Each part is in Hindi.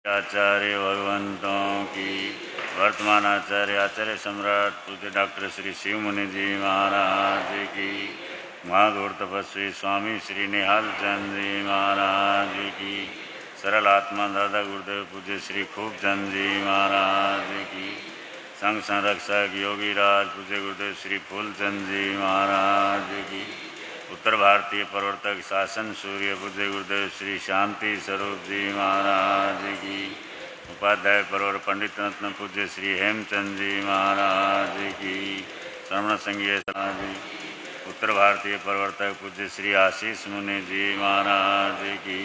आचार्य भगवंतों की, वर्तमान आचार्य आचार्य सम्राट पूज्य डॉक्टर श्री शिव मुनि जी महाराज की, महागौर तपस्वी स्वामी श्री निहाल चंद जी महाराज की, सरल आत्मा दादा गुरुदेव पूज्य श्री खूब चंद जी महाराज की, संघ संरक्षक योगी राज पूज्य गुरुदेव श्री फूलचंद जी महाराज की, उत्तर भारतीय प्रवर्तक शासन सूर्य पूज्य गुरुदेव श्री शांति स्वरूप जी महाराज की, उपाध्याय प्रवर पंडित रत्न पूज्य श्री हेमचंद जी महाराज की, श्रवण संघीय समाधि उत्तर भारतीय प्रवर्तक पूज्य श्री आशीष मुनि जी महाराज की,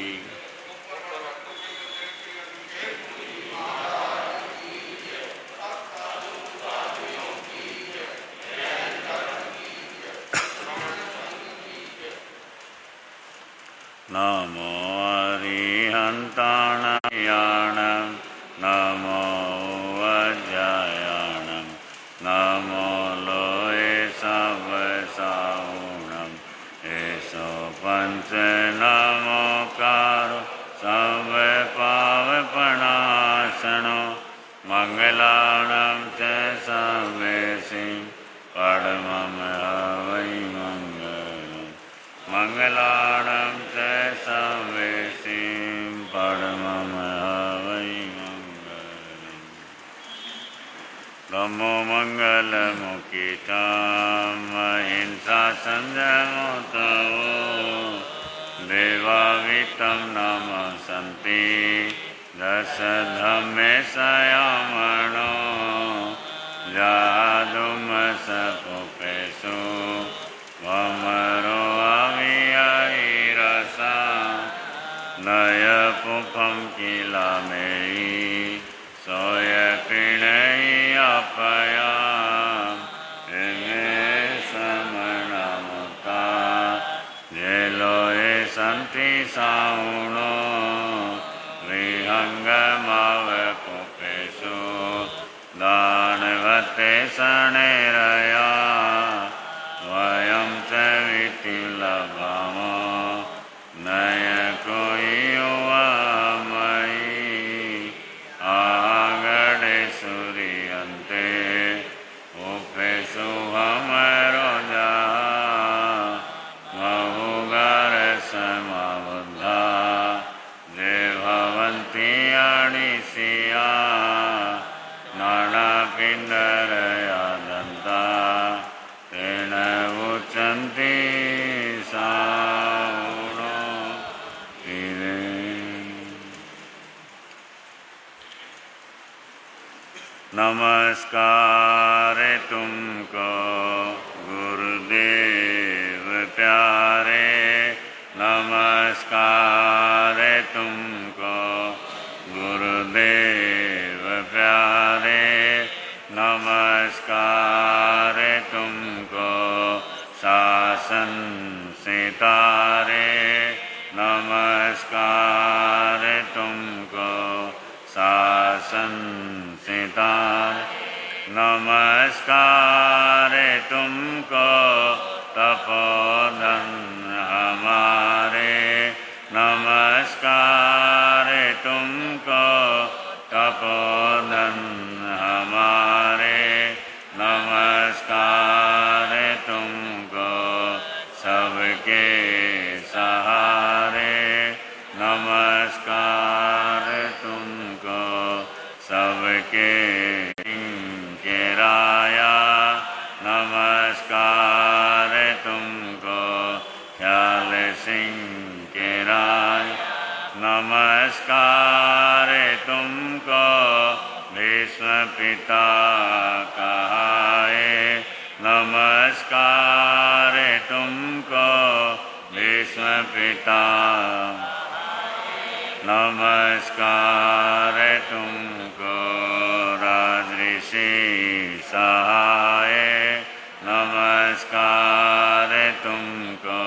नमो अरिहन्ताणायाणं नमो वज्रायाणं नमो लोये सवसाऊणं एसो पंच नमोकारो सब पावपणासनो मंगलाणं च सर्वेषि परमं हवै मंगलम् मंगलाणं च सर्वेषि परमं हवै मंगलम्। नमो मंगलमुखितं अहिंसा संयमोऽतो देवावितं नमसन्ति दश धम्मे संयमनो जादुमसपुपेषु वमरो अवियैरसा नय पुफं किला मेरी सोय कृणै अपया एमे समनमुता जेलोए संति साउणो विहंगमावपुपेषु दानवते शनेरया वयं च विटिलभामो नय कोई मयि आगडे सूर्यन्ते उपेषु हमरो बहुगर समाबुद्धा जे भवन्ति अणिसिया नानापिण्डरया दन्ता तेन उच्यन्ते साउणो तिरे। नमस्कार तुमको गुरुदेव प्यारे, नमस्कार तुमको गुरुदेव प्यारे, नमस्कार तुमको शासन सितारे, नमस्कार तुमको शासन सितारे, नमस्कार तुमको तपोधन हमारे, नमस्कार तुमको तपोधन हमारे, नमस्कार तुमको सबके सहारे, नमस्कार तुमको सबके के राया, नमस्कार तुमको ख्याल सिंह के राय, नमस्कार तुमको भीष्म पिता कहाए, नमस्कार तुमको भीष्म पिता, नमस्कार तुमको राजऋषि सहाय, नमस्कार तुमको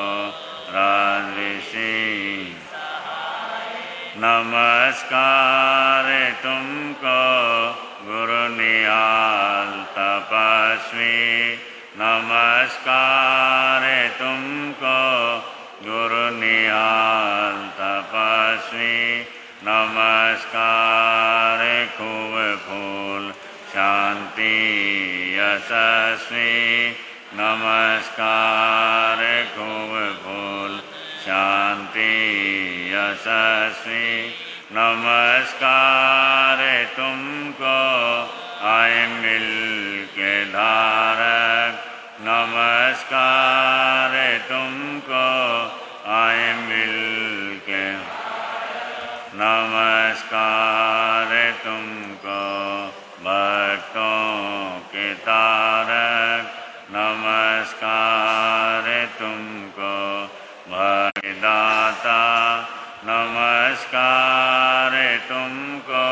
राजऋषि, नमस्कार तुमको गुरु निहाल तपस्वी, नमस्कार तुमको गुरु निहाल तपस्वी, नमस्कार यशस्वी नमस्कार खूब फूल शांति यशस्वी नमस्कार तुमको आए मिल के धारक नमस्कार तुमको आए मिल के नमस्कार तुमको भक्तों के तारक नमस्कार तुमको भगदाता नमस्कार तुमको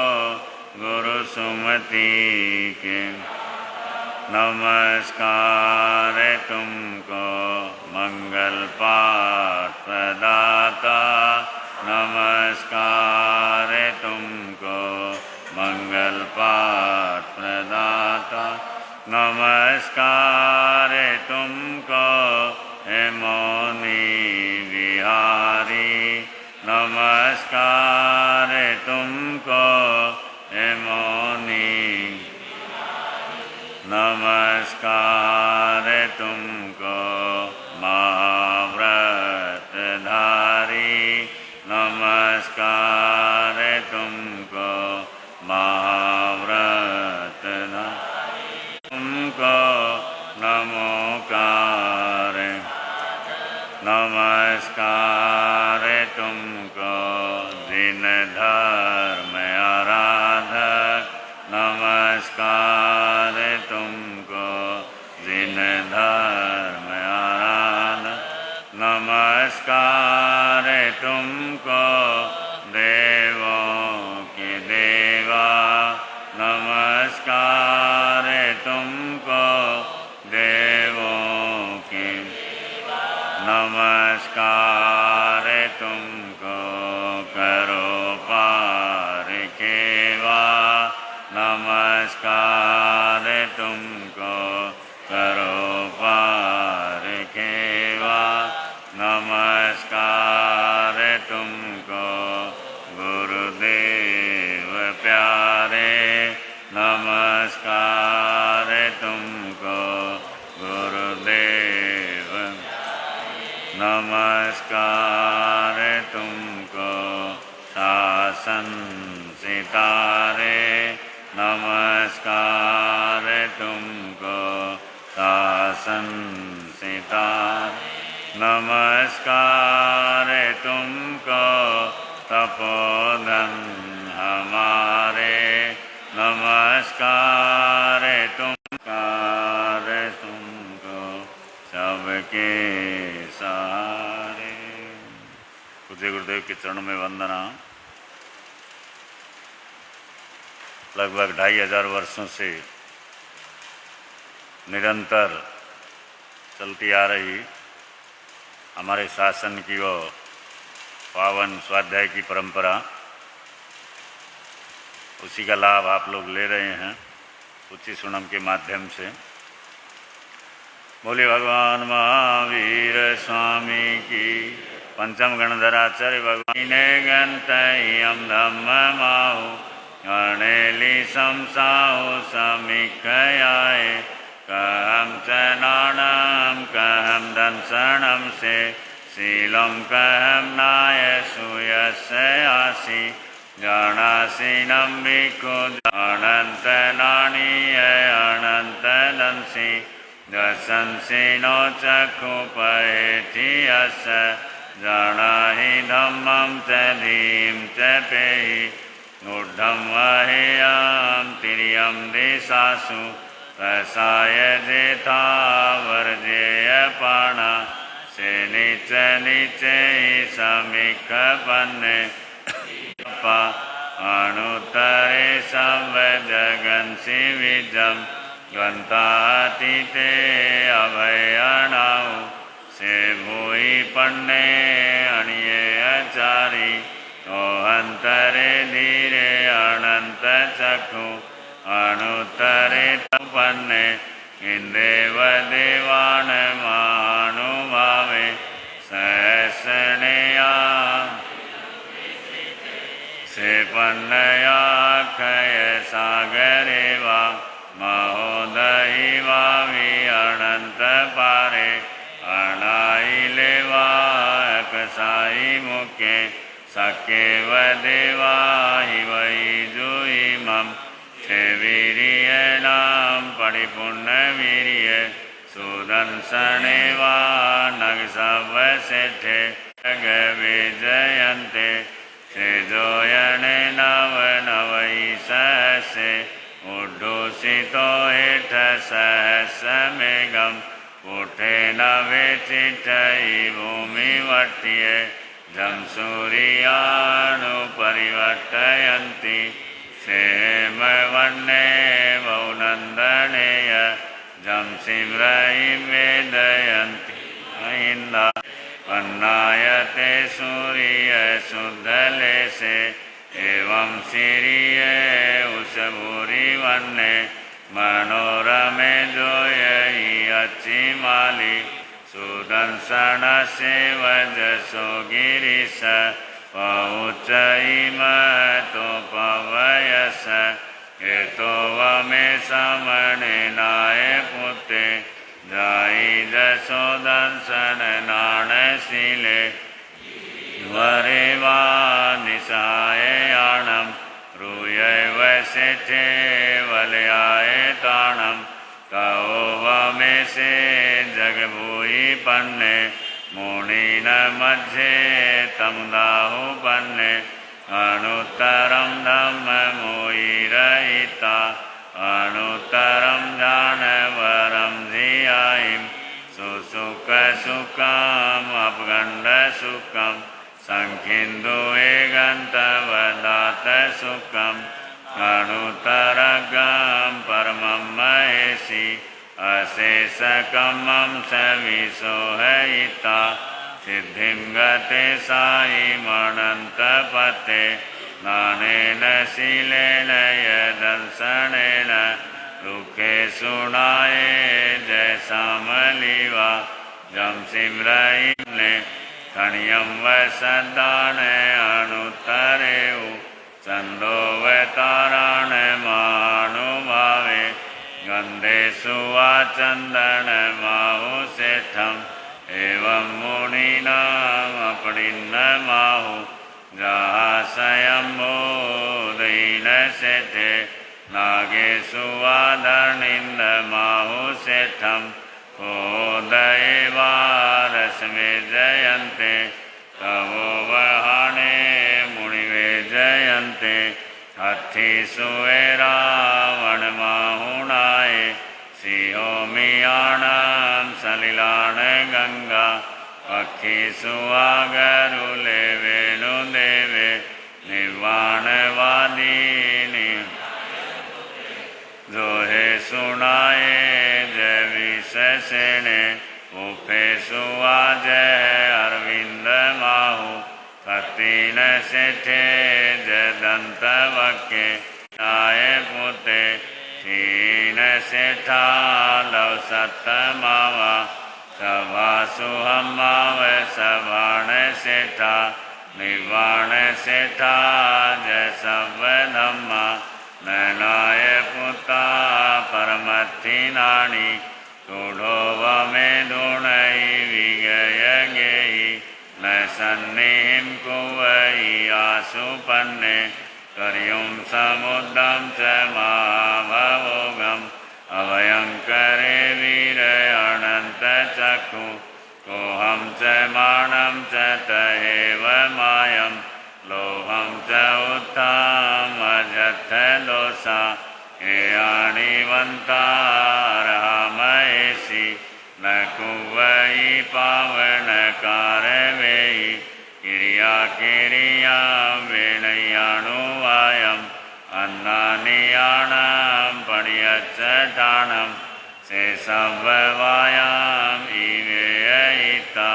गुरु सुमति के नमस्कार तुमको मंगल पाठ प्रदाता नमस्कार तुमको मंगल पाठ प्रदाता नमस्कार तुमको हे मौनी विहारी नमस्कार तुमको हे मौनी नमस्कार तुमको महाव्रतधारी नमस्कार तुमको महाव्रतधारी तुमको नमोकार नमस्कार तुमको दिन धर्म आराधक नमस्कार तुमको दिन धर्म आराधक नमस्कार तुमको देवों के देवा नमस्कार तुमको देवों के नमस्कार तुमको करो पार खेवा नमस्कार तुमको करो पार खेवा नमस्कार तुमको गुरुदेव प्यारे नमस्कार तुमको गुरुदेव नमस्कार तुमको शासन सितारे नमस्कार तुमको शासन सितारे नमस्कार तुमको तपोधन हमारे नमस्कार तुमको सबके सहारे। पूज्य गुरुदेव के चरणों में वंदना। लगभग 2500 वर्षों से निरंतर चलती आ रही हमारे शासन की वो पावन स्वाध्याय की परंपरा, उसी का लाभ आप लोग ले रहे हैं उच्ची सुनम के माध्यम से। बोले भगवान महावीर स्वामी की। पंचम गणधराचार्य भगवान ने गंतयम धम्म माहु गणेली समसाहु समीक्षयाय कहम च नाणम कहम दंसनम से शीलम कहम नाय सुयस्य आसी जानासीनम भिक्खु अनंत नाणीय अनंत दंसी दशंसिनो चक्षु पहेठियस्य जानाहि धम्मं च धीं च पेहि ऊर्ध्वं वहेयं तिर्यं दिशासु प्रसाय जेथा वर्जेय पाणा से नीच नीचे समीक्षपन्ने अनुत्तरे संवजगंसि विजं गंतातीते अभयणाउ से भूई पन्ने अणिये आचारी ओहंतरे धीरे अनंत चक्षु अनुत्तरे तपन्ने इंदेव देवान महानुभावे सहस्रनेया से पन्नया खय सागरे वा महो सकेव देवा हि वै जुइमं छेवीर्येणां परिपूर्णवीर्य सुदर्शनेवा नगसवसेठे जगविजयन्ते तेजोयने नवनवैसहस्रे उड्डूषितो हेठ सहस्रमेघं पुठेन विचित्यै भूमिवर्त्ये जं सूर्यानुपरिवर्तयन्ति क्षेमवर्णे बहुनन्दनेय जं सिम्रयिं वेदयन्ति महिन्दा वन्नायते सूर्यशुद्धलेशे एवं सिरिये उषभूरिवन्ने मनोरमे जोयि अचिमालि सुदर्शनस्य वजसो गिरिश पौचैमतोपवयस हेतो वमे समनेनाय पुते जाई जसो दर्शन नाणशीले वरे वा निशायाणं रूयैव सेठे वलयाय ताणं कौ वमेशे जगभूयि पन्ने मुनिन मध्ये तं दाहुपन्ने अनुत्तरं धम्ममुयिरहिता अनुत्तरं जानवरं धियायिं सुसुखसुखम् अपगण्डसुखं सङ्खिन्दुवेगन्तवदातसुखम् अनुत्तरगं परमं महेशि अशेषकमं सविशोहयिता सिद्धिं गते सायिमनन्तपते नानेन शीलेन यदर्शनेन दुःखे सुनाये जयसामलिवा जं सिम्रयिम्ने खण्यं वसदाने अनुत्तरेउ छन्दोवताराण मानुभावे गन्धेषु वा चन्दनमाहुषेठम् एवं मुनीनाम् अपडिन्नमाहु जहाशयम्बोधीनशेठे नागेषु वा धर्णिन्दमाहुषेठम् ओदये वा रश्मे जयन्ते तवो वहाने मुनिवे जयन्ते हत्थिषु रावणमाहुणाय सिंहोमियाणां सलिलान् गङ्गा पक्षिषु आगरुले वेणुदेवे निर्वाणवादिनी जोहे सुनाये जय विशेषणे उपेषु जय अरविंद माहु कतिन सेठे जयदंतवके आय पुते तीन सेठा लव सत्तमावा सभासु हमाव सभाण सेठा निर्वाण सेठा जय सब धम्मा नयनाय पुता परमथिनानि कूढ़ो वमे धुणै विगय गेहि न सन्निहिं कुवै आसुपन्ने कर्युं समुद्रं च महाभवोगम् अभयङ्करे वीर अनन्तचक्षु कोहं च मानं च तहेव मायं लोभं च उत्थामजत्थदोषा हेयाणिवन्तारहामहेषि न कुवै पावनकारवेयि किर्यां वेणयाणुवायम् अन्नानियाणां पण्यच्चटाणं शेषभवायाम् इवेयिता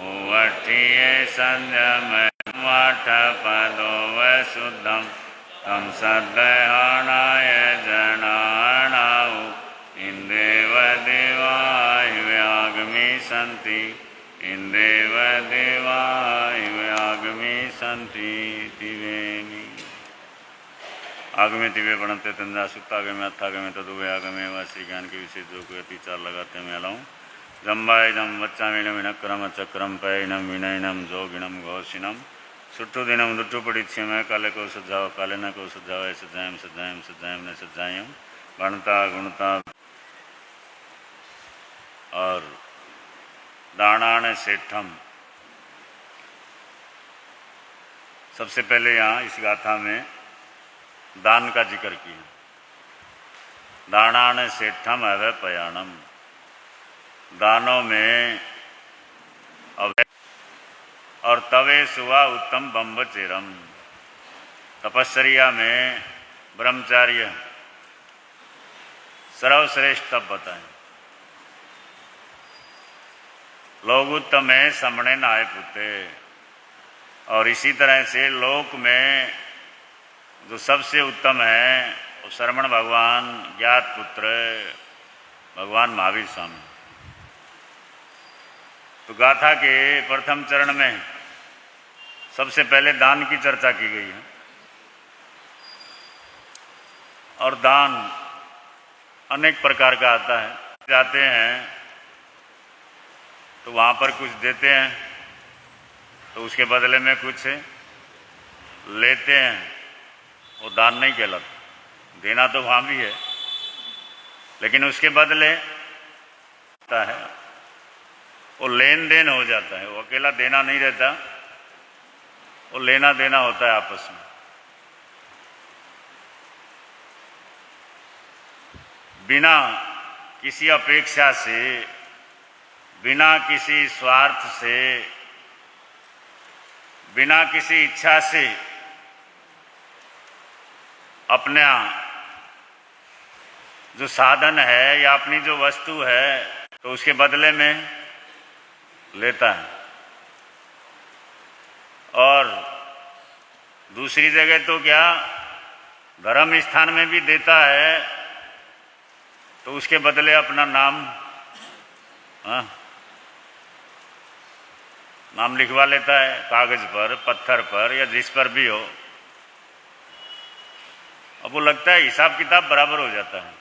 उवठिये संयमवाठपदो वशुद्धं तं सद्दहाणाय जनाणाउ इन्द्रेव देवाय व्यागमिषन्ति इन्द्रेव देवाय व्यागमिषन्ति दिवेनि आगमे दिव्य बनते तंजा सुक्तागमे अत्थागमे तदुवे आगमे वासी ज्ञान के विषय जो को अति चार लगाते में अलाऊं जम्बाय जम बच्चा मिलम विनक्रम चक्रम पैनम विनयनम जोगिनम घोषिनम सुट्टू दिनम दुट्टू पड़ीच्छे काले को सुझाव काले न को सुझाव सज्जायम सज्जायम सज्जायम न सज्जायम गणता गुणता और दानान सेठम। सबसे पहले यहाँ इस गाथा में दान का जिक्र किया। दानान सेठम अवय पयाणम, दानों में अवय और तवे सुवा उत्तम बम्बचेरम, तपस्या में ब्रह्मचार्य सर्वश्रेष्ठ तप बताएं। लोगुत्तम है समणे नाय पुते, और इसी तरह से लोक में जो सबसे उत्तम है वो श्रमण भगवान ज्ञात पुत्र भगवान महावीर स्वामी। तो गाथा के प्रथम चरण में सबसे पहले दान की चर्चा की गई है। और दान अनेक प्रकार का आता है। जाते हैं तो वहाँ पर कुछ देते हैं तो उसके बदले में कुछ लेते हैं, वो दान नहीं कहलाता। देना तो वहाँ भी है लेकिन उसके बदले होता है, वो लेन देन हो जाता है। वो अकेला देना नहीं रहता, वो लेना देना होता है आपस में। बिना किसी अपेक्षा से, बिना किसी स्वार्थ से, बिना किसी इच्छा से अपना जो साधन है या अपनी जो वस्तु है तो उसके बदले में लेता है। और दूसरी जगह तो क्या धर्म स्थान में भी देता है तो उसके बदले अपना नाम नाम लिखवा लेता है कागज पर, पत्थर पर या जिस पर भी हो। अब वो लगता है हिसाब किताब बराबर हो जाता है।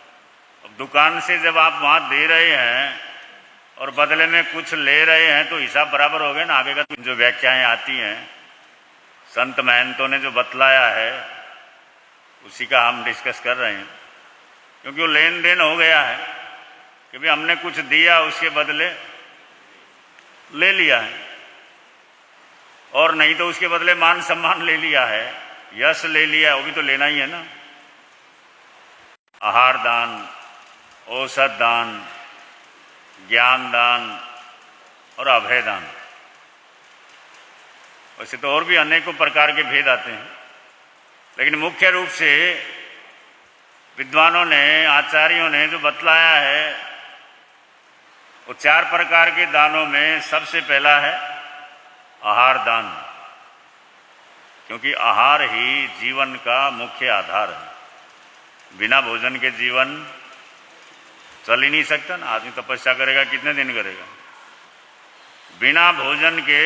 अब दुकान से जब आप वहाँ दे रहे हैं और बदले में कुछ ले रहे हैं तो हिसाब बराबर हो गया ना। आगे का जो व्याख्याएं आती हैं संत महंतों ने जो बतलाया है उसी का हम डिस्कस कर रहे हैं, क्योंकि वो लेन देन हो गया है कि भाई हमने कुछ दिया उसके बदले ले लिया है, और नहीं तो उसके बदले मान सम्मान ले लिया है, यश ले लिया, वो भी तो लेना ही है ना। आहार दान, औषध दान, ज्ञान दान और अभय दान। वैसे तो और भी अनेकों प्रकार के भेद आते हैं, लेकिन मुख्य रूप से विद्वानों ने, आचार्यों ने जो बतलाया है वो 4 प्रकार के दानों में सबसे पहला है आहार दान, क्योंकि आहार ही जीवन का मुख्य आधार है। बिना भोजन के जीवन चल ही नहीं सकता ना। आदमी तपस्या करेगा कितने दिन करेगा? बिना भोजन के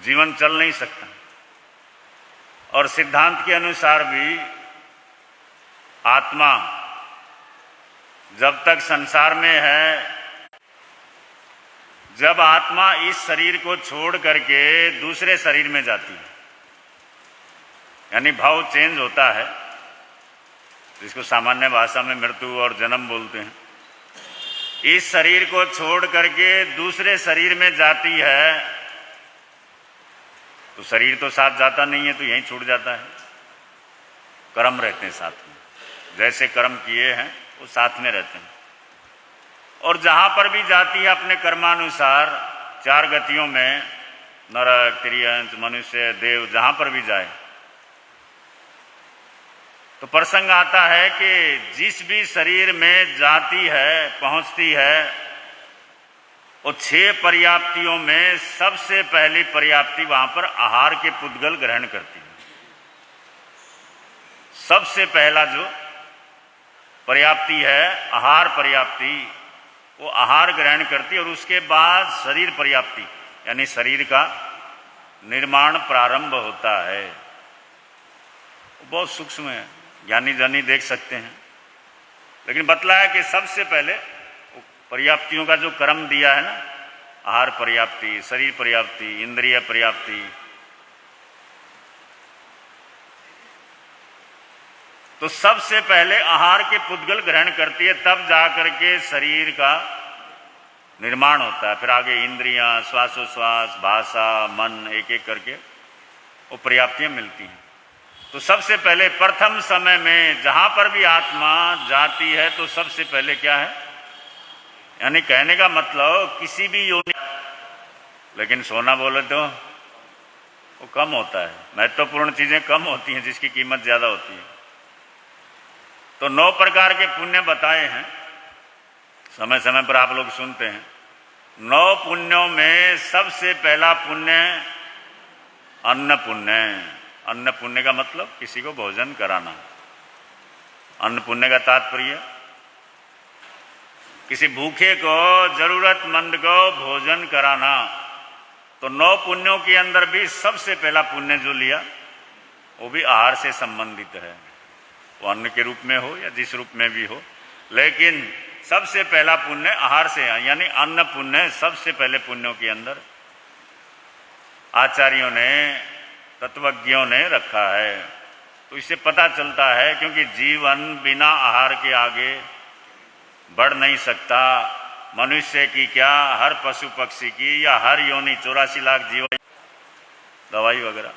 जीवन चल नहीं सकता। और सिद्धांत के अनुसार भी आत्मा जब तक संसार में है, जब आत्मा इस शरीर को छोड़ करके दूसरे शरीर में जाती है, यानी भाव चेंज होता है, जिसको सामान्य भाषा में मृत्यु और जन्म बोलते हैं। इस शरीर को छोड़ करके दूसरे शरीर में जाती है तो शरीर तो साथ जाता नहीं है, तो यहीं छूट जाता है। कर्म रहते हैं साथ में, जैसे कर्म किए हैं वो साथ में रहते हैं। और जहाँ पर भी जाती है अपने कर्मानुसार 4 गतियों में, नरक, त्रियंच, मनुष्य, देव, जहाँ पर भी जाए तो प्रसंग आता है कि जिस भी शरीर में जाती है, पहुँचती है, वो 6 पर्याप्तियों में सबसे पहली पर्याप्ति वहाँ पर आहार के पुद्गल ग्रहण करती है। सबसे पहला जो पर्याप्ति है आहार पर्याप्ति, वो आहार ग्रहण करती है। और उसके बाद शरीर पर्याप्ति, यानी शरीर का निर्माण प्रारंभ होता है। वो बहुत सूक्ष्म है, ज्ञानी जनी देख सकते हैं, लेकिन बतलाया कि सबसे पहले पर्याप्तियों का जो क्रम दिया है ना, आहार पर्याप्ति, शरीर पर्याप्ति, इंद्रिय पर्याप्ति। तो सबसे पहले आहार के पुद्गल ग्रहण करती है, तब जाकर के शरीर का निर्माण होता है। फिर आगे इंद्रियां, श्वासोश्वास, भाषा, मन, एक एक करके वो पर्याप्तियां मिलती हैं। तो सबसे पहले प्रथम समय में जहां पर भी आत्मा जाती है तो सबसे पहले क्या है, यानी कहने का मतलब किसी भी योनि, लेकिन सोना बोले तो वो कम होता है, महत्वपूर्ण चीजें कम होती हैं जिसकी कीमत ज्यादा होती है। तो 9 प्रकार के पुण्य बताए हैं, समय समय पर आप लोग सुनते हैं। 9 पुण्यों में सबसे पहला पुण्य अन्न पुण्य। अन्न पुण्य का मतलब किसी को भोजन कराना। अन्न पुण्य का तात्पर्य किसी भूखे को, जरूरतमंद को भोजन कराना। तो 9 पुण्यों के अंदर भी सबसे पहला पुण्य जो लिया वो भी आहार से संबंधित है, वो अन्न के रूप में हो या जिस रूप में भी हो, लेकिन सबसे पहला पुण्य आहार से है, यानी अन्न पुण्य सबसे पहले पुण्यों के अंदर आचार्यों ने, तत्वज्ञों ने रखा है। तो इससे पता चलता है, क्योंकि जीवन बिना आहार के आगे बढ़ नहीं सकता। मनुष्य की क्या, हर पशु पक्षी की या हर योनि 84 लाख जीव, दवाई वगैरह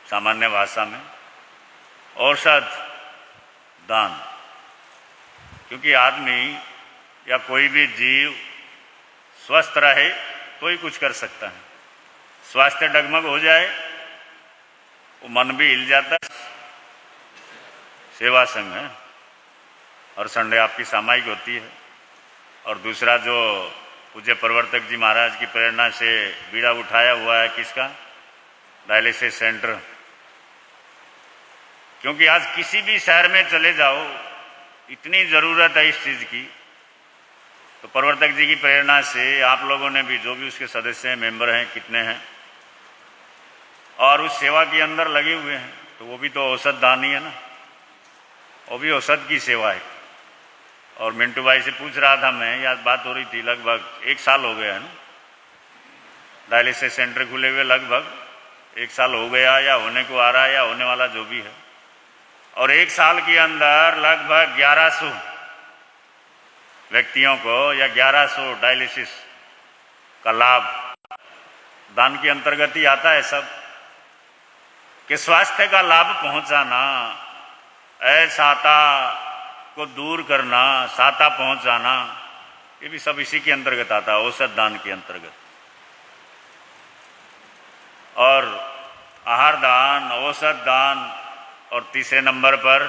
सामान्य भाषा में, औषध दान। क्योंकि आदमी या कोई भी जीव स्वस्थ रहे तो ही कुछ कर सकता है। स्वास्थ्य डगमग हो जाए वो मन भी हिल जाता है। सेवा संघ है, हर संडे आपकी सामायिक होती है। और दूसरा जो पूज्य प्रवर्तक जी महाराज की प्रेरणा से बीड़ा उठाया हुआ है, किसका, डायलिसिस सेंटर। क्योंकि आज किसी भी शहर में चले जाओ, इतनी ज़रूरत है इस चीज़ की। तो प्रवर्तक जी की प्रेरणा से आप लोगों ने भी, जो भी उसके सदस्य हैं, मेंबर हैं, कितने हैं, और उस सेवा के अंदर लगे हुए हैं, तो वो भी तो औषध दान ही है ना, वो भी औषध की सेवा है। और मिंटू भाई से पूछ रहा था मैं, या बात हो रही थी, लगभग 1 साल हो गया है ना डायलिसिस सेंटर खुले हुए, लगभग 1 साल हो गया, या होने को आ रहा है, या होने वाला, जो भी है। और 1 साल के अंदर लगभग 1100 व्यक्तियों को या 1100 डायलिसिस का लाभ दान के अंतर्गत ही आता है सब। कि स्वास्थ्य का लाभ पहुंचाना, असाता को दूर करना, साता पहुंचाना, ये भी सब इसी के अंतर्गत आता है, औषध दान के अंतर्गत। और आहार दान, औषध दान, और तीसरे नंबर पर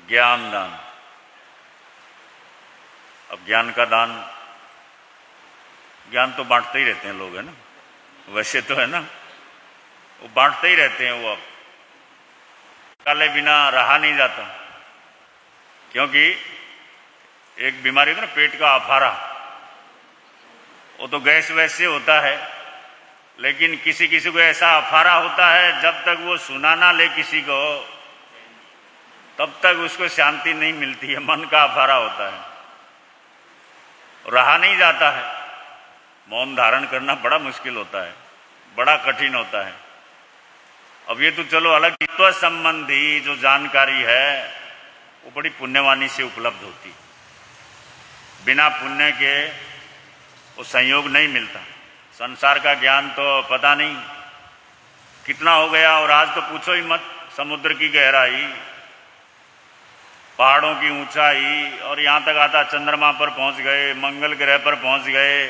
ज्ञान दान। अब ज्ञान का दान, ज्ञान तो बांटते ही रहते हैं लोग, है ना, वैसे तो है ना, वो बांटते ही रहते हैं। वो अब काले बिना रहा नहीं जाता। क्योंकि एक बीमारी होती है ना, पेट का अफारा, वो तो गैस वैस से होता है, लेकिन किसी किसी को ऐसा अफारा होता है, जब तक वो सुना ना ले किसी को, तब तक उसको शांति नहीं मिलती है। मन का अफारा होता है, रहा नहीं जाता है। मौन धारण करना बड़ा मुश्किल होता है, बड़ा कठिन होता है। अब ये तो चलो अलग, तत्व संबंधी जो जानकारी है वो बड़ी पुण्यवानी से उपलब्ध होती। बिना पुण्य के वो संयोग नहीं मिलता। संसार का ज्ञान तो पता नहीं कितना हो गया, और आज तो पूछो ही मत। समुद्र की गहराई, पहाड़ों की ऊंचाई, और यहाँ तक आता चंद्रमा पर पहुँच गए, मंगल ग्रह पर पहुँच गए।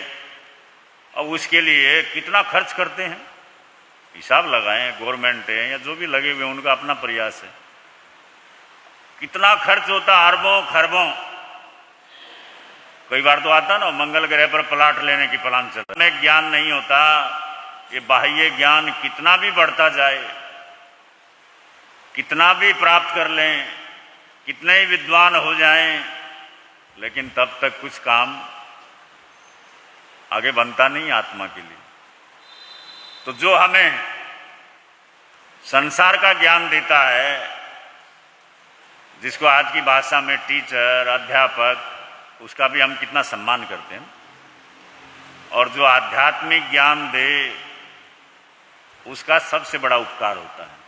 अब उसके लिए कितना खर्च करते हैं, हिसाब लगाएं। गवर्नमेंट है या जो भी लगे हुए, उनका अपना प्रयास है। कितना खर्च होता, अरबों खरबों। कई बार तो आता ना, मंगल ग्रह पर प्लाट लेने की प्लान चलता। में ज्ञान नहीं होता। ये बाह्य ज्ञान कितना भी बढ़ता जाए, कितना भी प्राप्त कर लें, कितने ही विद्वान हो जाएं, लेकिन तब तक कुछ काम आगे बनता नहीं आत्मा के लिए। तो जो हमें संसार का ज्ञान देता है, जिसको आज की भाषा में टीचर, अध्यापक, उसका भी हम कितना सम्मान करते हैं। और जो आध्यात्मिक ज्ञान दे उसका सबसे बड़ा उपकार होता है।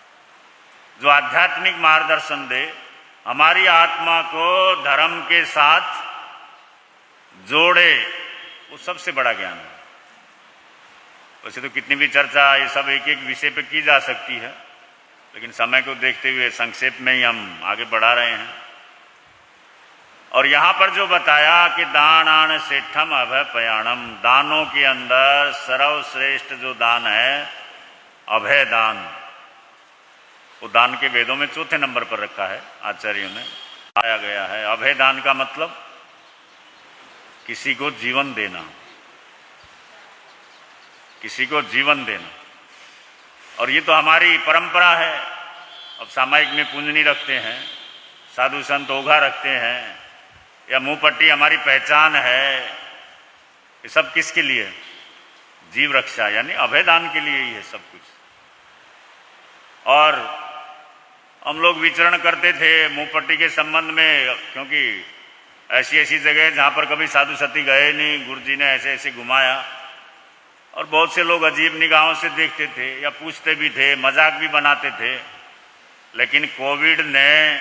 जो आध्यात्मिक मार्गदर्शन दे, हमारी आत्मा को धर्म के साथ जोड़े, वो सबसे बड़ा ज्ञान है। वैसे तो कितनी भी चर्चा ये सब एक एक विषय पे की जा सकती है, लेकिन समय को देखते हुए संक्षेप में ही हम आगे बढ़ा रहे हैं। और यहाँ पर जो बताया कि दानान सेठम अभयपयाणम, दानों के अंदर सर्वश्रेष्ठ जो दान है अभय दान, वो दान के वेदों में चौथे नंबर पर रखा है, आचार्यों ने आया गया है। अभय दान का मतलब किसी को जीवन देना, किसी को जीवन देना। और ये तो हमारी परंपरा है। अब सामायिक में पूंजनी रखते हैं, साधु संत ओघा रखते हैं, या मुंह पट्टी हमारी पहचान है। ये सब किसके लिए? जीव रक्षा यानी अभयदान के लिए ही है सब कुछ। और हम लोग विचरण करते थे मुंह पट्टी के संबंध में, क्योंकि ऐसी ऐसी जगह जहाँ पर कभी साधु सती गए नहीं, गुरुजी ने ऐसे ऐसे घुमाया, और बहुत से लोग अजीब निगाहों से देखते थे या पूछते भी थे, मजाक भी बनाते थे। लेकिन कोविड ने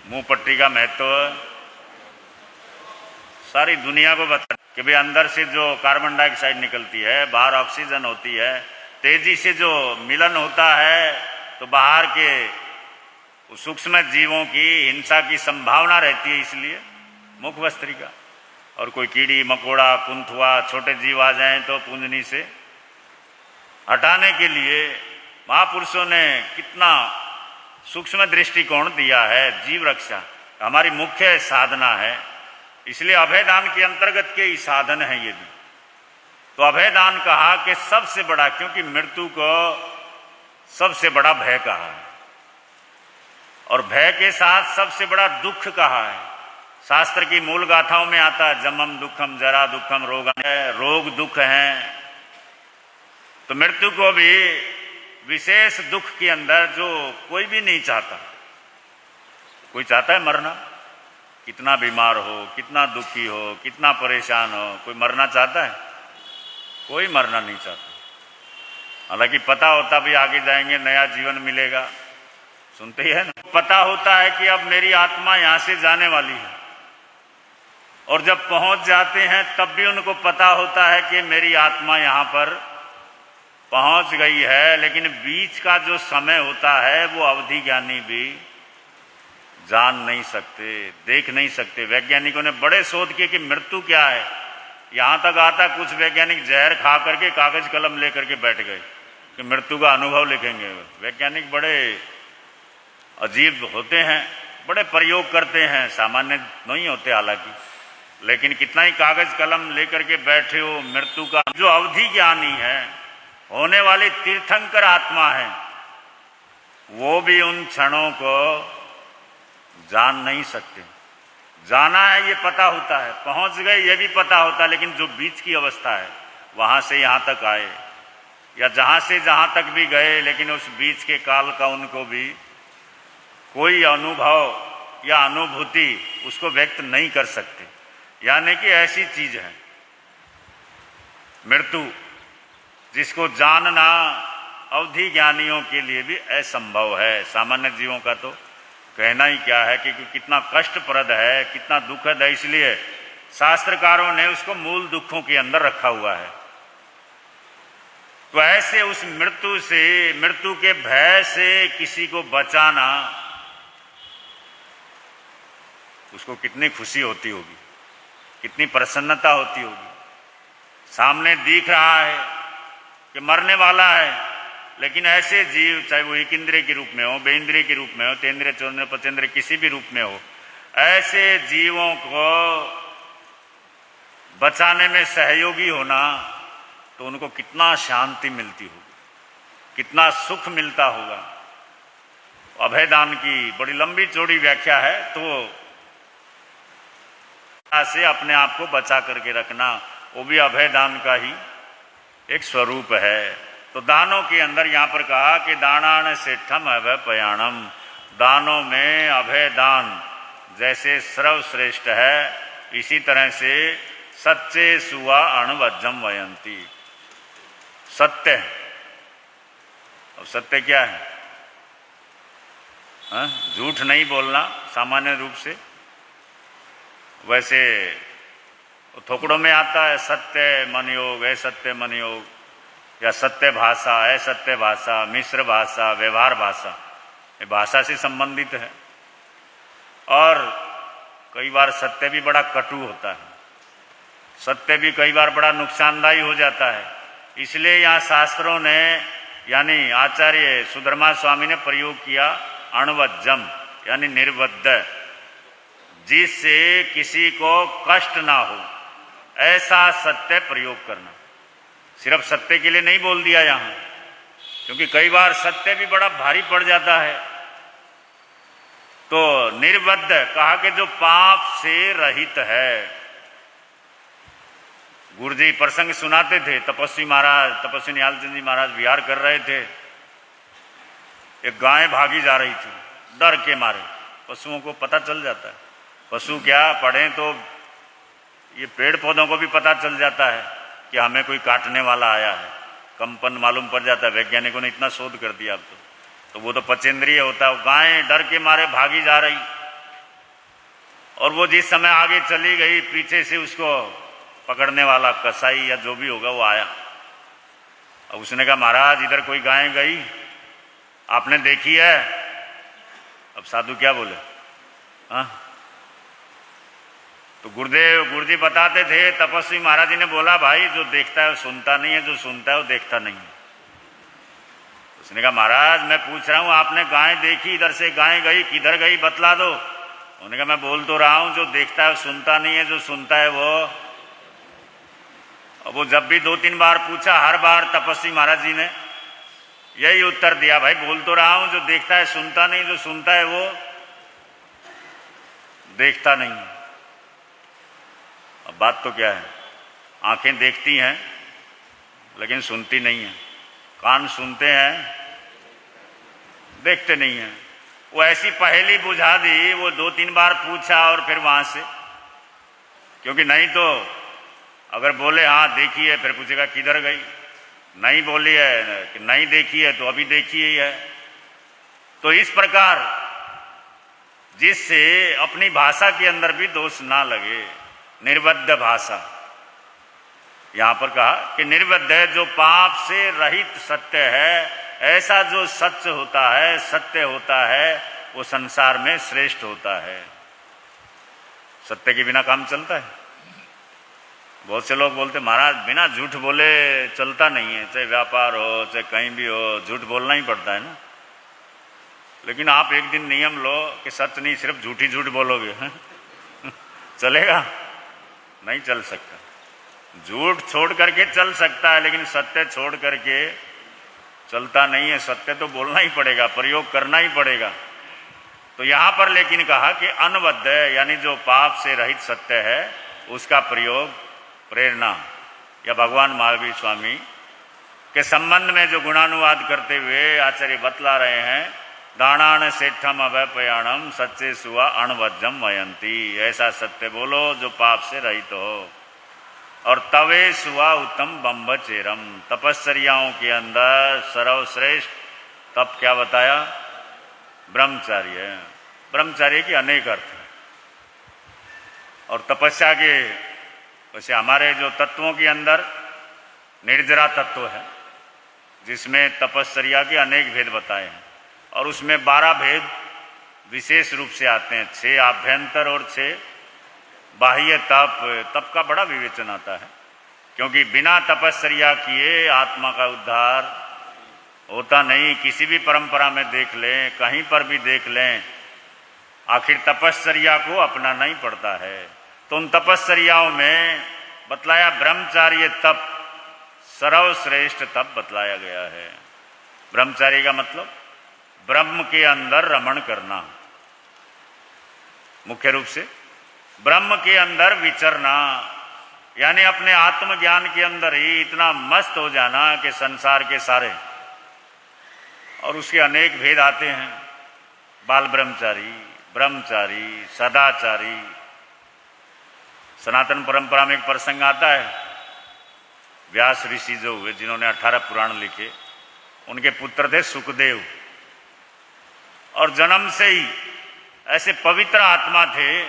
मुंह पट्टी का महत्व सारी दुनिया को बता कि भाई अंदर से जो कार्बन डाइऑक्साइड निकलती है, बाहर ऑक्सीजन होती है, तेजी से जो मिलन होता है, तो बाहर के सूक्ष्म जीवों की हिंसा की संभावना रहती है। इसलिए मुख वस्त्रिका, और कोई कीड़ी मकोड़ा कुंथुआ छोटे जीव आ जाएं तो पूंजनी से हटाने के लिए महापुरुषों ने कितना सूक्ष्म दृष्टिकोण दिया है। जीव रक्षा हमारी मुख्य साधना है, इसलिए अभयदान के अंतर्गत के ही साधन है ये भी। तो अभयदान कहा कि सबसे बड़ा, क्योंकि मृत्यु को सबसे बड़ा भय कहा है, और भय के साथ सबसे बड़ा दुख कहा है। शास्त्र की मूल गाथाओं में आता है जमम दुखम जरा दुखम रोग दुख हैं। तो मृत्यु को भी विशेष दुख के अंदर जो कोई भी नहीं चाहता। कोई चाहता है मरना? कितना बीमार हो, कितना दुखी हो, कितना परेशान हो, कोई मरना चाहता है? कोई मरना नहीं चाहता। हालांकि पता होता भी आगे जाएंगे नया जीवन मिलेगा, सुनते ही है ना। पता होता है कि अब मेरी आत्मा यहाँ से जाने वाली है, और जब पहुंच जाते हैं तब भी उनको पता होता है कि मेरी आत्मा यहाँ पर पहुंच गई है। लेकिन बीच का जो समय होता है वो अवधि ज्ञानी भी जान नहीं सकते, देख नहीं सकते। वैज्ञानिकों ने बड़े शोध किए कि मृत्यु क्या है। यहाँ तक आता कुछ वैज्ञानिक जहर खा करके कागज कलम लेकर के बैठ गए कि मृत्यु का अनुभव लिखेंगे। वैज्ञानिक बड़े अजीब होते हैं, बड़े प्रयोग करते हैं, सामान्य नहीं होते हालांकि, लेकिन कितना ही कागज कलम लेकर के बैठे हो। मृत्यु का जो अवधि ज्ञानी है, होने वाली तीर्थंकर आत्मा है, वो भी उन क्षणों को जान नहीं सकते। जाना है ये पता होता है, पहुंच गए ये भी पता होता है, लेकिन जो बीच की अवस्था है, वहां से यहां तक आए या जहां से जहां तक भी गए, लेकिन उस बीच के काल का उनको भी कोई अनुभव या अनुभूति उसको व्यक्त नहीं कर सकते। यानी कि ऐसी चीज है मृत्यु जिसको जानना अवधि ज्ञानियों के लिए भी असंभव है। सामान्य जीवों का तो कहना ही क्या है कि कितना कष्टप्रद है, कितना दुखद है। इसलिए शास्त्रकारों ने उसको मूल दुखों के अंदर रखा हुआ है। तो ऐसे उस मृत्यु से, मृत्यु के भय से किसी को बचाना, उसको कितनी खुशी होती होगी, कितनी प्रसन्नता होती होगी। सामने दिख रहा है कि मरने वाला है, लेकिन ऐसे जीव, चाहे वो एक इंद्रिय के रूप में हो, बेइंद्रिय के रूप में हो, तेंद्रिय चौंद्रिय पचेंद्रिय किसी भी रूप में हो, ऐसे जीवों को बचाने में सहयोगी होना, तो उनको कितना शांति मिलती होगी, कितना सुख मिलता होगा। अभयदान की बड़ी लंबी चौड़ी व्याख्या है। तो से अपने आप को बचा करके रखना, वो भी अभयदान का ही एक स्वरूप है। तो दानों के अंदर यहाँ पर कहा कि दानान सेठम अभयपयाणम, दानों में अभय दान जैसे सर्वश्रेष्ठ है, इसी तरह से सच्चे सुवा अणुवज्जम वयंती। सत्य, और सत्य क्या है? झूठ नहीं बोलना सामान्य रूप से। वैसे थोकड़ों में आता है सत्य मन योग, असत्य मन योग, या सत्य भाषा, असत्य भाषा, मिश्र भाषा, व्यवहार भाषा, ये भाषा से संबंधित है। और कई बार सत्य भी बड़ा कटु होता है, सत्य भी कई बार बड़ा नुकसानदायी हो जाता है। इसलिए यहाँ शास्त्रों ने यानी आचार्य सुधर्मा स्वामी ने प्रयोग किया अणवज्जम यानी निर्बद्ध, जिससे किसी को कष्ट ना हो ऐसा सत्य प्रयोग करना। सिर्फ सत्य के लिए नहीं बोल दिया यहाँ, क्योंकि कई बार सत्य भी बड़ा भारी पड़ जाता है। तो निर्बद्ध कहा कि जो पाप से रहित है। गुरु जी प्रसंग सुनाते थे, तपस्वी महाराज, तपस्वी निहाल चंद जी महाराज विहार कर रहे थे, एक गाय भागी जा रही थी, डर के मारे। पशुओं को पता चल जाता है, पशु क्या पढ़े तो ये पेड़ पौधों को भी पता चल जाता है कि हमें कोई काटने वाला आया है, कंपन मालूम पड़ जाता है। वैज्ञानिकों ने इतना शोध कर दिया अब तो वो तो पचेंद्रिय होता है। गाय डर के मारे भागी जा रही, और वो जिस समय आगे चली गई, पीछे से उसको पकड़ने वाला कसाई या जो भी होगा वो आया। अब उसने कहा महाराज इधर कोई गाय गई, आपने देखी है? अब साधु क्या बोले? हाँ, तो गुरु जी बताते थे, तपस्वी महाराज जी ने बोला भाई जो देखता है वो सुनता नहीं है, जो सुनता है वो देखता नहीं है। उसने कहा महाराज मैं पूछ रहा हूँ, आपने गाय देखी, इधर से गाय गई, किधर गई बतला दो। उन्होंने कहा मैं बोल तो रहा हूँ, जो देखता है वो सुनता नहीं है, जो सुनता है वो। अब वो जब भी 2-3 बार पूछा, हर बार तपस्वी महाराज जी ने यही उत्तर दिया, भाई बोल तो रहा हूँ, जो देखता है सुनता नहीं, जो सुनता है वो देखता नहीं। अब बात तो क्या है, आंखें देखती हैं लेकिन सुनती नहीं है, कान सुनते हैं देखते नहीं हैं। वो ऐसी पहेली बुझा दी, वो 2-3 बार पूछा और फिर वहां से, क्योंकि नहीं तो अगर बोले हाँ देखी है, फिर पूछेगा किधर गई। नहीं बोली है कि नहीं देखी है तो अभी देखी ही है। तो इस प्रकार जिससे अपनी भाषा के अंदर भी दोष ना लगे, निर्बद्ध भाषा। यहां पर कहा कि निर्बद्ध है जो पाप से रहित सत्य है, ऐसा जो सत्य होता है, सत्य होता है, वो संसार में श्रेष्ठ होता है। सत्य के बिना काम चलता है? बहुत से लोग बोलते महाराज बिना झूठ बोले चलता नहीं है, चाहे व्यापार हो चाहे कहीं भी हो, झूठ बोलना ही पड़ता है ना। लेकिन आप एक दिन नियम लो कि सच नहीं, सिर्फ झूठ ही झूठ बोलोगे चलेगा? नहीं चल सकता। झूठ छोड़ करके चल सकता है, लेकिन सत्य छोड़ करके चलता नहीं है। सत्य तो बोलना ही पड़ेगा, प्रयोग करना ही पड़ेगा। तो यहां पर लेकिन कहा कि अनबद्ध यानी जो पाप से रहित सत्य है, उसका प्रयोग प्रेरणा या भगवान महावीर स्वामी के संबंध में जो गुणानुवाद करते हुए आचार्य बतला रहे हैं, दाणान सेठम अवैपयाणम सच्चे सुआ अणवज्जम वयंती। ऐसा सत्य बोलो जो पाप से रहित हो। और तवे सुआ उत्तम बम्बचेरम, तपस्याओं के अंदर सर्वश्रेष्ठ तप क्या बताया? ब्रह्मचार्य। ब्रह्मचार्य के अनेक अर्थ हैं। और तपस्या के वैसे हमारे जो तत्वों के अंदर निर्जरा तत्व है, जिसमें तपस्या के अनेक भेद बताए हैं, और उसमें 12 भेद विशेष रूप से आते हैं। 6 आभ्यंतर और 6 बाह्य तप। तप का बड़ा विवेचन आता है, क्योंकि बिना तपस्या किए आत्मा का उद्धार होता नहीं। किसी भी परंपरा में देख लें, कहीं पर भी देख लें, आखिर तपस्या को अपनाना ही पड़ता है। तो उन तपस्याओं में बतलाया ब्रह्मचार्य तप, सर्वश्रेष्ठ तप बतलाया गया है। ब्रह्मचार्य का मतलब ब्रह्म के अंदर रमण करना, मुख्य रूप से ब्रह्म के अंदर विचरना, यानी अपने आत्मज्ञान के अंदर ही इतना मस्त हो जाना कि संसार के सारे, और उसके अनेक भेद आते हैं, बाल ब्रह्मचारी, ब्रह्मचारी, सदाचारी, सनातन परंपरा में एक प्रसंग आता है, व्यास ऋषि जो हुए जिन्होंने 18 पुराण लिखे, उनके पुत्र थे सुखदेव, और जन्म से ही ऐसे पवित्र आत्मा थे,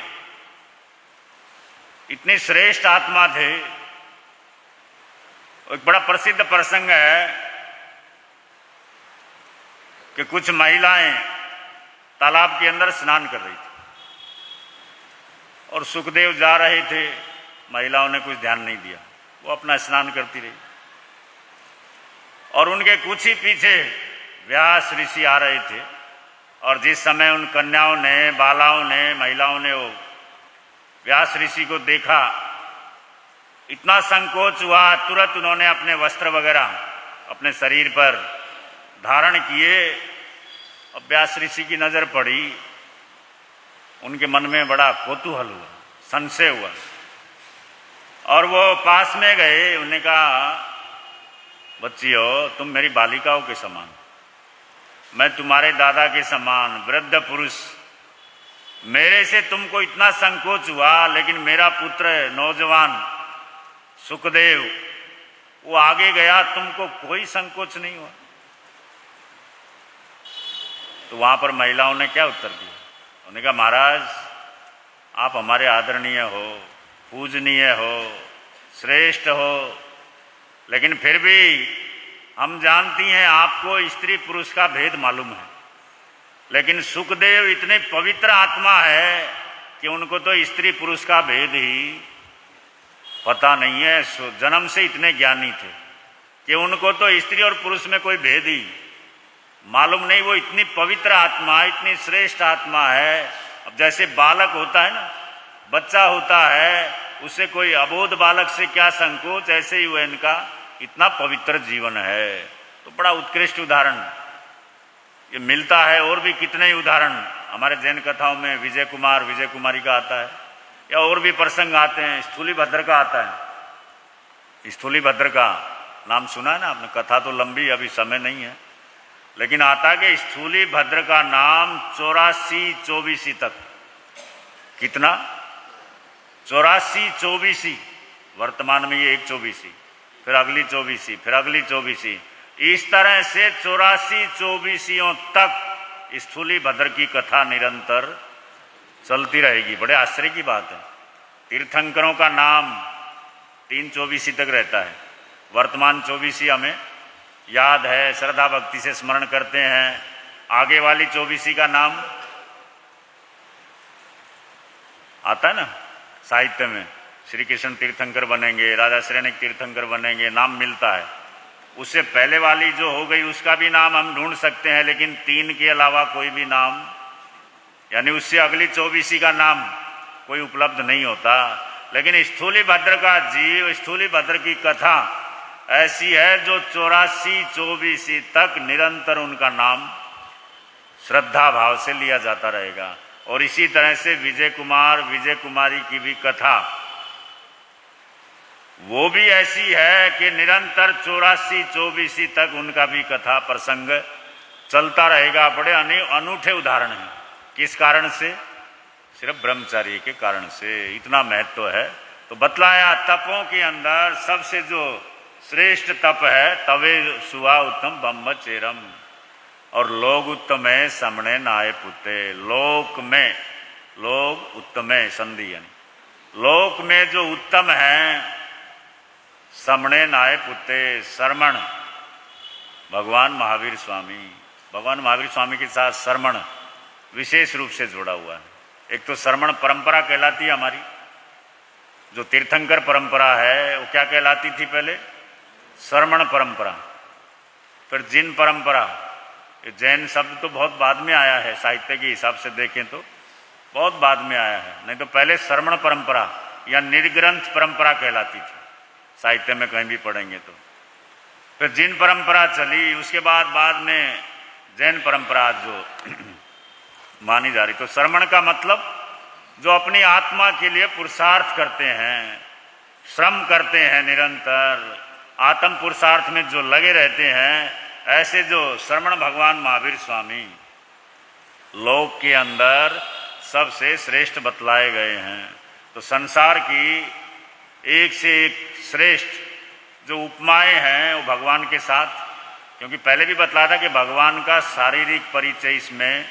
इतने श्रेष्ठ आत्मा थे। एक बड़ा प्रसिद्ध प्रसंग है कि कुछ महिलाएं तालाब के अंदर स्नान कर रही थी और सुखदेव जा रहे थे, महिलाओं ने कुछ ध्यान नहीं दिया, वो अपना स्नान करती रही और उनके कुछ ही पीछे व्यास ऋषि आ रहे थे। और जिस समय उन कन्याओं ने, बालाओं ने, महिलाओं ने वो व्यास ऋषि को देखा, इतना संकोच हुआ, तुरंत उन्होंने अपने वस्त्र वगैरह अपने शरीर पर धारण किए। और व्यास ऋषि की नज़र पड़ी, उनके मन में बड़ा कौतूहल हुआ, संशय हुआ, और वो पास में गए। उन्होंने कहा, बच्चियों, तुम मेरी बालिकाओं के समान, मैं तुम्हारे दादा के समान वृद्ध पुरुष, मेरे से तुमको इतना संकोच हुआ, लेकिन मेरा पुत्र नौजवान सुखदेव वो आगे गया, तुमको कोई संकोच नहीं हुआ। तो वहां पर महिलाओं ने क्या उत्तर दिया? उन्होंने कहा, महाराज, आप हमारे आदरणीय हो, पूजनीय हो, श्रेष्ठ हो, लेकिन फिर भी हम जानती हैं आपको स्त्री पुरुष का भेद मालूम है, लेकिन सुखदेव इतने पवित्र आत्मा है कि उनको तो स्त्री पुरुष का भेद ही पता नहीं है। जन्म से इतने ज्ञानी थे कि उनको तो स्त्री और पुरुष में कोई भेद ही मालूम नहीं। वो इतनी पवित्र आत्मा, इतनी श्रेष्ठ आत्मा है। अब जैसे बालक होता है ना, बच्चा होता है, उससे कोई अबोध बालक से क्या संकोच, ऐसे ही वो इनका इतना पवित्र जीवन है। तो बड़ा उत्कृष्ट उदाहरण ये मिलता है। और भी कितने ही उदाहरण हमारे जैन कथाओं में विजय कुमार, विजय कुमारी का आता है, या और भी प्रसंग आते हैं। स्थूली भद्र का आता है, स्थूली भद्र का नाम सुना है ना आपने? कथा तो लंबी, अभी समय नहीं है, लेकिन आता है कि स्थूली भद्र का नाम 84-24 तक, कितना? 84-24, वर्तमान में ये 1-24, फिर अगली 24, फिर अगली 24, इस तरह से 84-24 तक स्थूली भद्र की कथा निरंतर चलती रहेगी। बड़े आश्चर्य की बात है। तीर्थंकरों का नाम 3-24 तक रहता है। वर्तमान 24 हमें याद है, श्रद्धा भक्ति से स्मरण करते हैं। आगे वाली 24 का नाम आता है ना साहित्य में, श्री कृष्ण तीर्थंकर बनेंगे, राजा श्रेणिक तीर्थंकर बनेंगे, नाम मिलता है। उससे पहले वाली जो हो गई उसका भी नाम हम ढूंढ सकते हैं, लेकिन 3 के अलावा कोई भी नाम, यानी उससे अगली 24 का नाम कोई उपलब्ध नहीं होता। लेकिन स्थूली भद्र का जीव, स्थूली भद्र की कथा ऐसी है जो 84-24 तक निरंतर उनका नाम श्रद्धा भाव से लिया जाता रहेगा। और इसी तरह से विजय कुमार, विजय कुमारी की भी कथा वो भी ऐसी है कि निरंतर 84-24 तक उनका भी कथा प्रसंग चलता रहेगा। बड़े अनूठे उदाहरण हैं। किस कारण से? सिर्फ ब्रह्मचारी के कारण से इतना महत्व है। तो बतलाया तपों के अंदर सबसे जो श्रेष्ठ तप है, तवे सुआ उत्तम ब्रह्मचर्यम, और लोग उत्तम है समणे नाय पुते। लोक में, लोग उत्तम है संधि, यानी लोक में जो उत्तम है, समणे नाय पुते, श्रमण, भगवान महावीर स्वामी, भगवान महावीर स्वामी के साथ श्रमण विशेष रूप से जुड़ा हुआ है। एक तो श्रमण परंपरा कहलाती है हमारी, जो तीर्थंकर परंपरा है वो क्या कहलाती थी पहले? श्रमण परंपरा। फिर जिन परंपरा, ये जैन शब्द तो बहुत बाद में आया है, साहित्य के हिसाब से देखें तो बहुत बाद में आया है, नहीं तो पहले श्रमण परंपरा या निर्ग्रंथ परंपरा कहलाती थी, साहित्य में कहीं भी पढ़ेंगे तो। फिर जिन परंपरा चली, उसके बाद में जैन परंपरा जो मानी जा रही। तो श्रमण का मतलब जो अपनी आत्मा के लिए पुरुषार्थ करते हैं, श्रम करते हैं, निरंतर आत्म पुरुषार्थ में जो लगे रहते हैं, ऐसे जो श्रमण भगवान महावीर स्वामी लोक के अंदर सबसे श्रेष्ठ बतलाए गए हैं। तो संसार की एक से एक श्रेष्ठ जो उपमाएं हैं वो भगवान के साथ, क्योंकि पहले भी बतलाया था कि भगवान का शारीरिक परिचय इसमें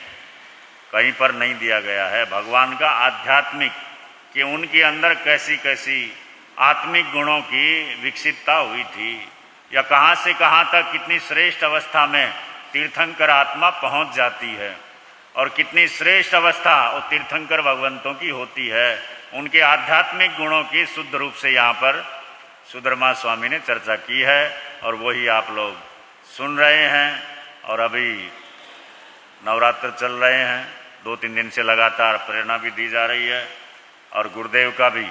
कहीं पर नहीं दिया गया है। भगवान का आध्यात्मिक, कि उनके अंदर कैसी कैसी आत्मिक गुणों की विकसितता हुई थी, या कहाँ से कहाँ तक कितनी श्रेष्ठ अवस्था में तीर्थंकर आत्मा पहुँच जाती है, और कितनी श्रेष्ठ अवस्था वो तीर्थंकर भगवंतों की होती है। उनके आध्यात्मिक गुणों की शुद्ध रूप से यहाँ पर सुधर्मा स्वामी ने चर्चा की है, और वही आप लोग सुन रहे हैं। और अभी नवरात्र चल रहे हैं, 2-3 दिन से लगातार प्रेरणा भी दी जा रही है, और गुरुदेव का भी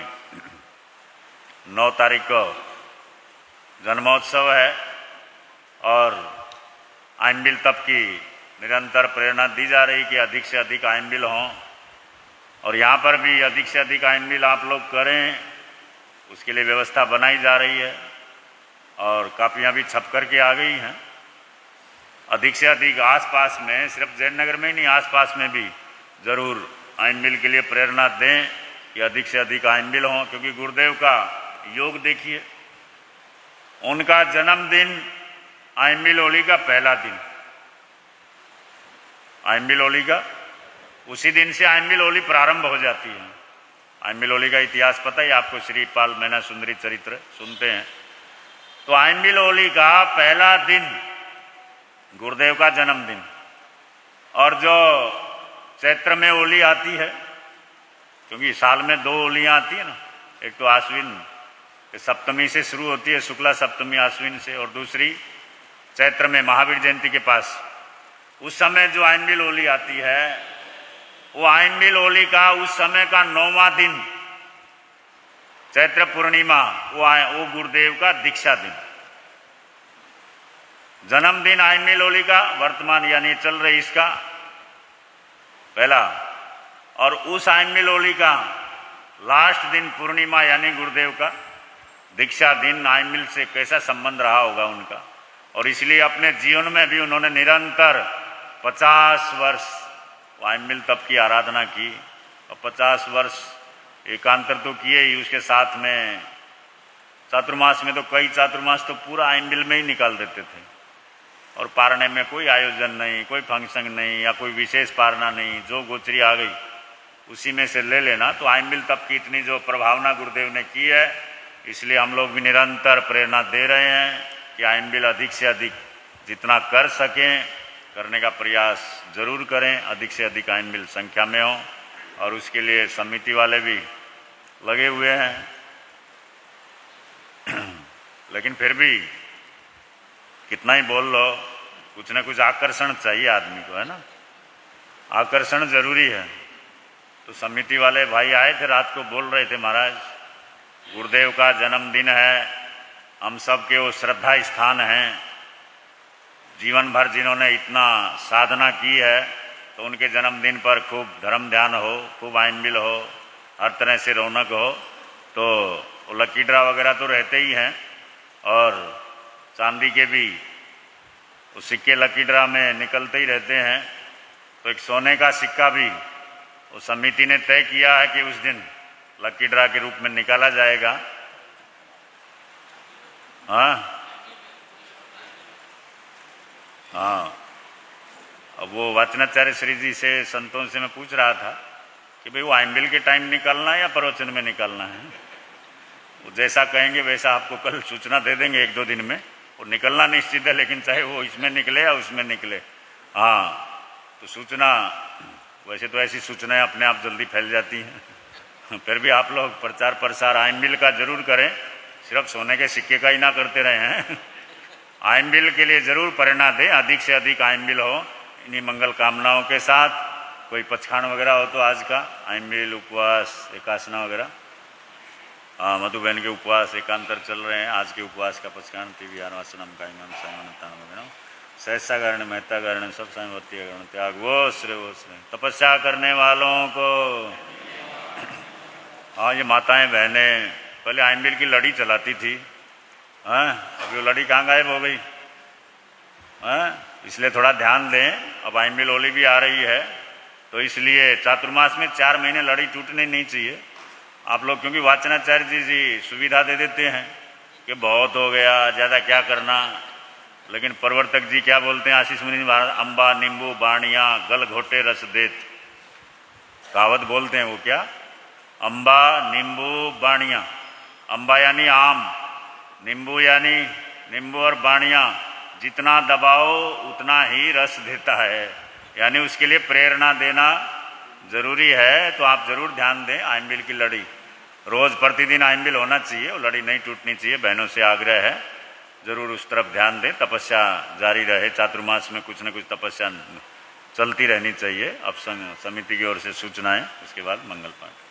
9 तारीख को जन्मोत्सव है, और आइनबिल तप की निरंतर प्रेरणा दी जा रही कि अधिक से अधिक आइनबिल हों, और यहाँ पर भी अधिक से अधिक आइनबिल आप लोग करें, उसके लिए व्यवस्था बनाई जा रही है, और कापियाँ भी छप कर के आ गई हैं। अधिक से अधिक आसपास में, सिर्फ जयनगर में ही नहीं, आसपास में भी ज़रूर आइनबिल के लिए प्रेरणा दें कि अधिक से अधिक आइनबिल हों, क्योंकि गुरुदेव का योग देखिए, उनका जन्मदिन आइनबिल होली का पहला दिन, आइनबिल होली का उसी दिन से आइनबिल होली प्रारंभ हो जाती है। आइनबिल होली का इतिहास पता है आपको, श्रीपाल मैना सुंदरी चरित्र सुनते हैं। तो आइनबिल होली का पहला दिन गुरुदेव का जन्मदिन, और जो चैत्र में होली आती है, क्योंकि साल में 2 होलियाँ आती है ना, एक तो आश्विन सप्तमी से शुरू होती है, शुक्ला सप्तमी आश्विन से, और दूसरी चैत्र में महावीर जयंती के पास, उस समय जो आइनबिल होली आती है, वो आइनबिल होली का उस समय का 9वां दिन चैत्र पूर्णिमा, वो गुरुदेव का दीक्षा दिन, जन्मदिन आइनबिल होली का वर्तमान यानी चल रही इसका पहला, और उस आइनबिल होली का लास्ट दिन पूर्णिमा यानी गुरुदेव का दीक्षा दिन। आइनबिल से कैसा संबंध रहा होगा उनका, और इसलिए अपने जीवन में भी उन्होंने निरंतर 50 वर्ष आइनबिल तप की आराधना की, और 50 वर्ष एकांतर तो किए ही, उसके साथ में चातुर्मास में तो कई चातुर्मास तो पूरा आइनबिल में ही निकाल देते थे, और पारने में कोई आयोजन नहीं, कोई फंक्शन नहीं, या कोई विशेष पारना नहीं, जो गोचरी आ गई उसी में से ले लेना। तो आइनबिल तप की इतनी जो प्रभावना गुरुदेव ने की है, इसलिए हम लोग भी निरंतर प्रेरणा दे रहे हैं कि आइनबिल अधिक से अधिक जितना कर सकें करने का प्रयास जरूर करें, अधिक से अधिक आइनबिल संख्या में हो, और उसके लिए समिति वाले भी लगे हुए हैं। लेकिन फिर भी कितना ही बोल लो, कुछ ना कुछ आकर्षण चाहिए आदमी को, है ना, आकर्षण जरूरी है। तो समिति वाले भाई आए थे, रात को बोल रहे थे, महाराज गुरुदेव का जन्मदिन है, हम सब के वो श्रद्धा स्थान हैं, जीवन भर जिन्होंने इतना साधना की है, तो उनके जन्मदिन पर खूब धर्म ध्यान हो, खूब आइनबिल हो, हर तरह से रौनक हो। तो वो लकी ड्रा वगैरह तो रहते ही हैं, और चांदी के भी वो सिक्के लकी ड्रा में निकलते ही रहते हैं। तो एक सोने का सिक्का भी वो समिति ने तय किया है कि उस दिन लकी ड्रा के रूप में निकाला जाएगा। हाँ हाँ, अब वो वाचनाचार्य श्री जी से, संतों से मैं पूछ रहा था कि भाई वो आइनबिल के टाइम निकालना है या प्रवचन में निकालना है। वो जैसा कहेंगे वैसा आपको कल सूचना दे देंगे 1-2 दिन में। वो निकलना निश्चित है, लेकिन चाहे वो इसमें निकले या उसमें निकले। हाँ, तो सूचना, वैसे तो ऐसी सूचनाएं अपने आप जल्दी फैल जाती हैं। फिर भी आप लोग प्रचार प्रसार आइनबिल का जरूर करें, सिर्फ सोने के सिक्के का ही ना करते रहे हैं। आइनबिल के लिए जरूर प्रेरणा दें, अधिक से अधिक आइनबिल हो। इन्हीं मंगल कामनाओं के साथ कोई पचखान वगैरह हो तो आज का आइनबिल उपवास एकासना वगैरह, हाँ, मधुबहन के उपवास एकांतर चल रहे हैं, आज के उपवास का पचखान तिविहारवासनम का इमाम सामनतान वगैरह, सहसा गर्ण मेहता गर्ण सब सामवर्ती गर्ण त्याग वो श्रेय तपस्या करने वालों को। हाँ, ये माताएं बहनें पहले आइनबिल की लड़ी चलाती थी, हाँ, अभी वो लड़ी कहाँ गायब हो गई, हाँ, इसलिए थोड़ा ध्यान दें। अब आइनबिल होली भी आ रही है, तो इसलिए चातुर्मास में 4 महीने लड़ी टूटनी नहीं चाहिए। आप लोग क्योंकि वाचनाचार्य जी सुविधा दे देते हैं कि बहुत हो गया, ज़्यादा क्या करना, लेकिन प्रवर्तक जी क्या बोलते हैं आशीष मुनि महाराज, अम्बा नींबू बाणिया गल घोटे रस देत, कहावत बोलते हैं वो क्या, अम्बा नींबू बाणिया, अम्बा यानी आम, नींबू यानी नींबू और बाणिया जितना दबाओ उतना ही रस देता है, यानी उसके लिए प्रेरणा देना जरूरी है। तो आप जरूर ध्यान दें, आइंबिल की लड़ी रोज प्रतिदिन आइंबिल होना चाहिए, वो लड़ी नहीं टूटनी चाहिए, बहनों से आग्रह है, जरूर उस तरफ ध्यान दें। तपस्या जारी रहे, चातुर्मास में कुछ न कुछ तपस्या चलती रहनी चाहिए। अब समिति की ओर से सूचनाएं, उसके बाद मंगल पाठ।